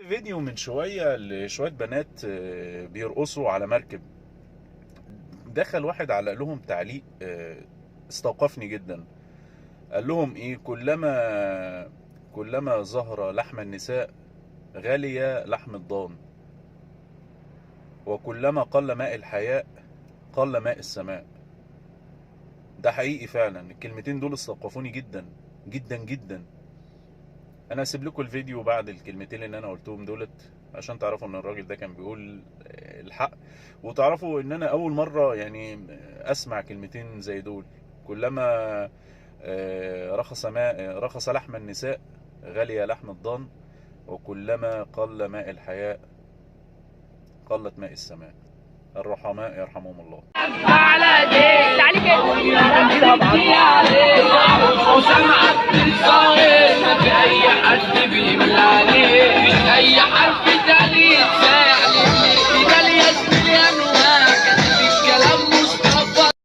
فيديو من شوية لشوية بنات بيرقصوا على مركب. دخل واحد علق لهم تعليق استوقفني جدا. قال لهم ايه: كلما ظهر لحم النساء غلي لحم الضان، وكلما قل ماء الحياء قل ماء السماء. ده حقيقي فعلا، الكلمتين دول استوقفوني جدا جدا جدا. انا هسيب لكم الفيديو بعد الكلمتين اللي انا قلتهم دولت عشان تعرفوا ان الراجل ده كان بيقول الحق، وتعرفوا ان انا اول مرة يعني اسمع كلمتين زي دول. كلما رخص لحم النساء غلي لحم الضان، وكلما قل ماء الحياء قلت ماء السماء. الرحماء يرحمهم الله. على دي تعالي كده وسمعت الصاير ما في اي حد بيملاني.